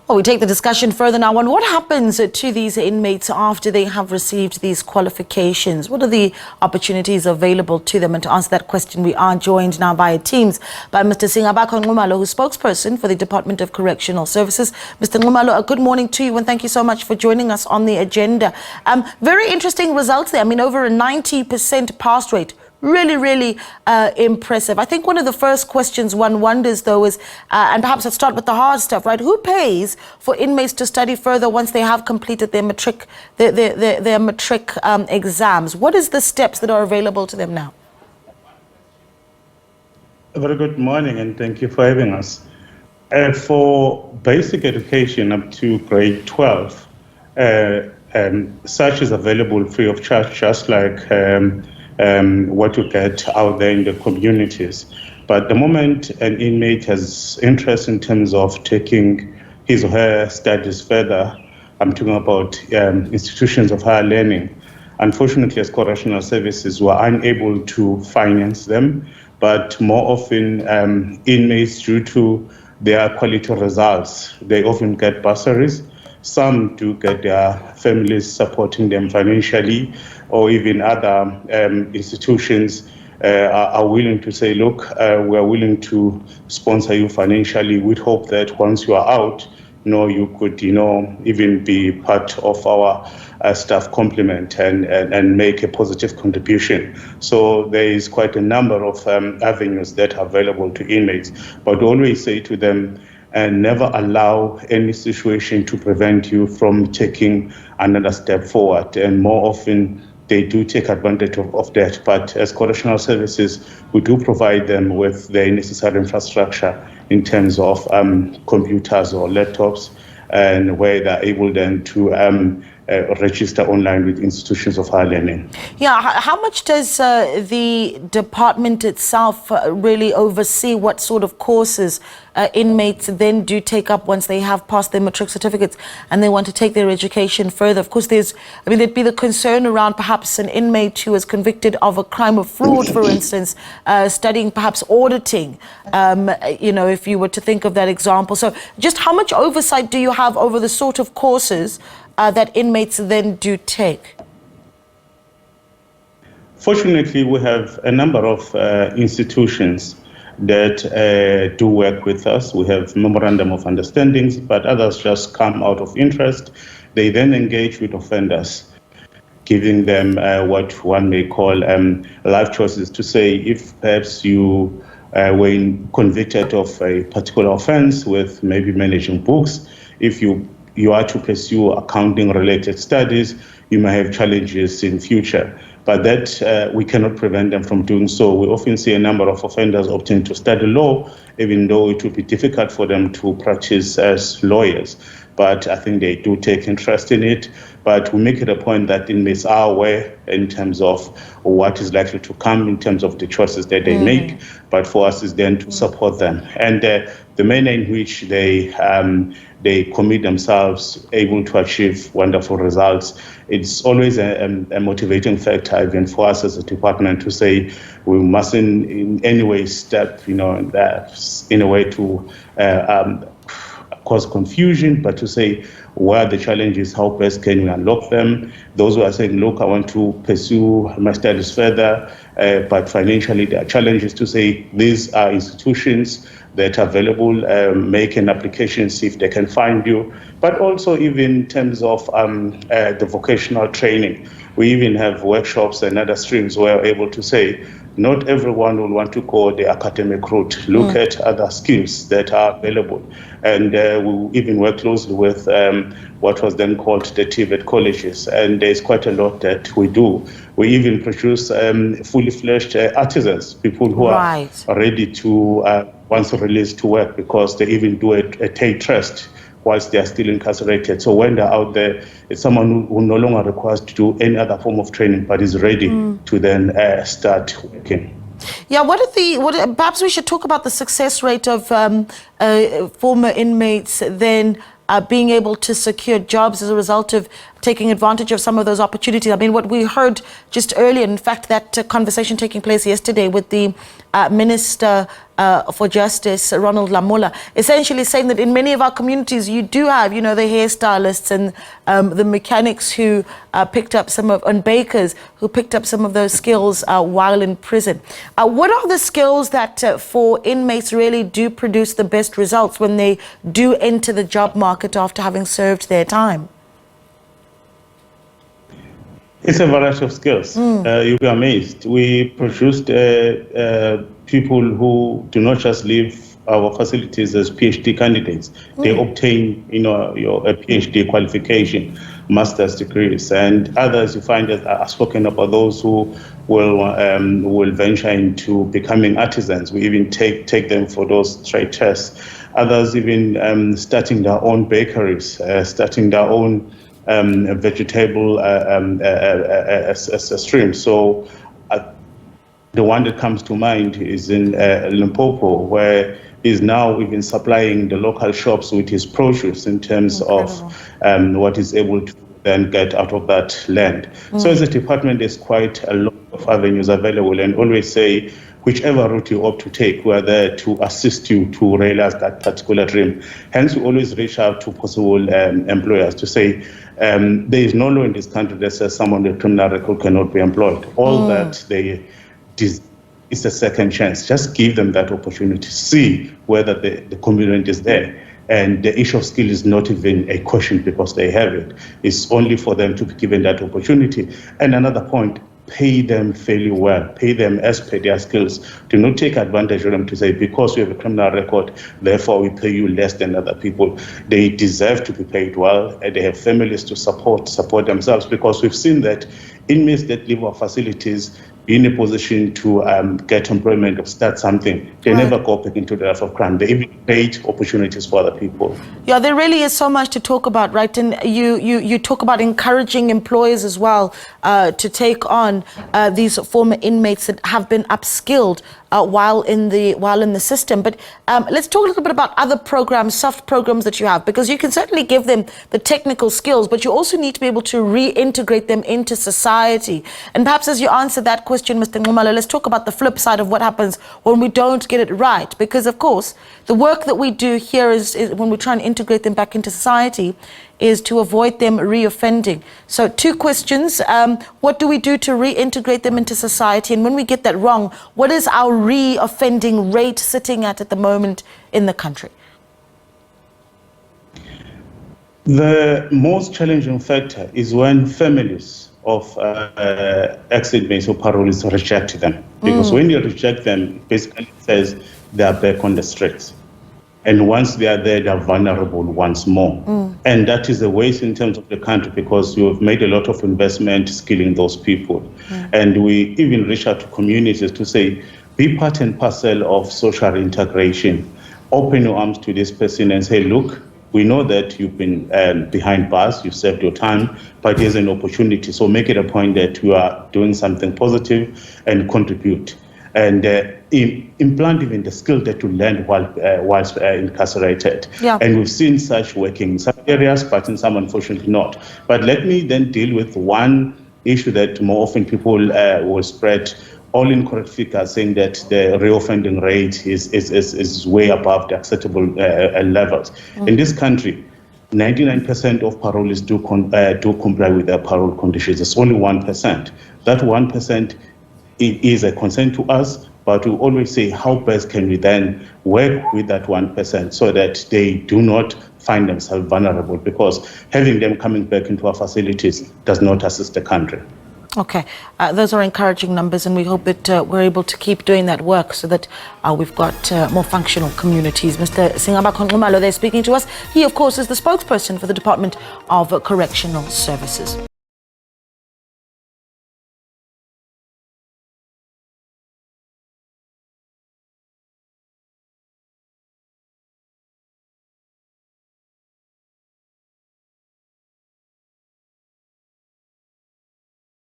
Well, we take the discussion further now on what happens to these inmates after they have received these qualifications. What are the opportunities available to them? And to answer that question, we are joined now via Teams by Mr. Singabakho Nxumalo, who's spokesperson for the Department of Correctional Services. Mr. Nxumalo, a good morning to you and thank you so much for joining us on the agenda. Very interesting results there. I mean, over a 90% pass rate. Really impressive. I think one of the first questions one wonders, though, is, and perhaps let's start with the hard stuff, right? Who pays for inmates to study further once they have completed their matric, their matric exams? What is the steps that are available to them now? A very good morning, and thank you for having us. For basic education up to grade 12, such is available free of charge, just like what you get out there in the communities. But the moment an inmate has interest in terms of taking his or her studies further, I'm talking about institutions of higher learning. Unfortunately, as Correctional Services, we're unable to finance them, but more often inmates, due to their quality results, they often get bursaries. Some do get their families supporting them financially, or even other institutions are willing to say, look, we are willing to sponsor you financially. We'd hope that once you are out, you could, even be part of our staff complement and make a positive contribution. So there is quite a number of avenues that are available to inmates, but always say to them, and never allow any situation to prevent you from taking another step forward. And more often, they do take advantage of that. But as Correctional Services, we do provide them with the necessary infrastructure in terms of computers or laptops, and where they're able then to register online with institutions of higher learning. Yeah, how much does the department itself really oversee what sort of courses inmates then do take up once they have passed their matric certificates and they want to take their education further? Of course, there'd be the concern around perhaps an inmate who is convicted of a crime of fraud, for instance, studying perhaps auditing, if you were to think of that example. So just how much oversight do you have over the sort of courses that inmates then do take? Fortunately, we have a number of institutions that do work with us. We have memorandum of understandings, but others just come out of interest. They then engage with offenders, giving them what one may call life choices, to say if perhaps you were convicted of a particular offense with maybe managing books, if you are to pursue accounting-related studies, you may have challenges in future. But that we cannot prevent them from doing so. We often see a number of offenders opting to study law, even though it would be difficult for them to practice as lawyers. But I think they do take interest in it. But we make it a point that inmates are aware in terms of what is likely to come, in terms of the choices that they make. But for us is then to support them. And the manner in which they commit themselves, able to achieve wonderful results, it's always a motivating factor, even for us as a department, to say we mustn't in any way step, in a way to cause confusion, but to say where are the challenges, how best can we unlock them. Those who are saying, look, I want to pursue my studies further, but financially there are challenges, to say these are institutions that are available, make an application, see if they can find you. But also even in terms of the vocational training, we even have workshops and other streams where we're able to say, not everyone will want to go the academic route. Look at other skills that are available. And we even work closely with what was then called the TVET colleges. And there's quite a lot that we do. We even produce fully fledged artisans, people who are ready to, once released, to work, because they even do a trade trust whilst they are still incarcerated. So when they're out there, it's someone who no longer requires to do any other form of training, but is ready to then start working. Yeah, perhaps we should talk about the success rate of former inmates then being able to secure jobs as a result of taking advantage of some of those opportunities. I mean, what we heard just earlier, in fact, that conversation taking place yesterday with the Minister for Justice, Ronald Lamola, essentially saying that in many of our communities, you do have, the hairstylists and the mechanics who picked up and bakers who picked up some of those skills while in prison. What are the skills that for inmates really do produce the best results when they do enter the job market after having served their time? It's a variety of skills. You'll be amazed. We produced people who do not just leave our facilities as PhD candidates. They obtain, a PhD qualification, master's degrees, and others you find that are spoken about those who will venture into becoming artisans. We even take them for those trade tests. Others even starting their own bakeries, starting their own vegetable stream. So the one that comes to mind is in Limpopo, where he's now even supplying the local shops with his produce in terms of what he's able to then get out of that land. So as a department, there's quite a lot of avenues available, and always say, whichever route you opt to take, we're there to assist you to realize that particular dream. Hence, we always reach out to possible employers to say, there is no law in this country that says someone with a criminal record cannot be employed. All that is a second chance. Just give them that opportunity, see whether the commitment is there. And the issue of skill is not even a question because they have it. It's only for them to be given that opportunity. And another point, pay them fairly well, pay them as per their skills. Do not take advantage of them to say, because we have a criminal record, therefore we pay you less than other people. They deserve to be paid well, and they have families to support themselves, because we've seen that inmates that leave our facilities be in a position to get employment or start something. They never go back into the life of crime. They even create opportunities for other people. Yeah, there really is so much to talk about, right? And you talk about encouraging employers as well to take on these former inmates that have been upskilled while in the system. But let's talk a little bit about other programs, soft programs that you have, because you can certainly give them the technical skills, but you also need to be able to reintegrate them into society. And perhaps as you answer that question, Mr. Nxumalo, let's talk about the flip side of what happens when we don't get it right. Because, of course, the work that we do here is when we try and integrate them back into society, is to avoid them reoffending. So 2 questions. What do we do to reintegrate them into society? And when we get that wrong, what is our reoffending rate sitting at the moment in the country? The most challenging factor is when families of ex-inmates or parolees reject them. Because when you reject them, basically it says they are back on the streets. And once they are there, they are vulnerable once more. And that is a waste in terms of the country, because you have made a lot of investment skilling those people. And we even reach out to communities to say, be part and parcel of social integration. Open your arms to this person and say, look, we know that you've been behind bars, you've served your time, but there's an opportunity. So make it a point that you are doing something positive and contribute. And implant even the skill that you learned whilst incarcerated. And we've seen such working in some areas, but in some unfortunately not. But let me then deal with one issue that more often people will spread all incorrect figures, saying that the reoffending rate is way above the acceptable levels. In this country, 99% of parolees do comply with their parole conditions. It's only 1%. That 1% is a concern to us, but we always say, how best can we then work with that 1% so that they do not find themselves vulnerable, because having them coming back into our facilities does not assist the country. Okay, those are encouraging numbers, and we hope that we're able to keep doing that work so that we've got more functional communities. Mr. Singabakho Nxumalo, they're speaking to us. He, of course, is the spokesperson for the Department of Correctional Services.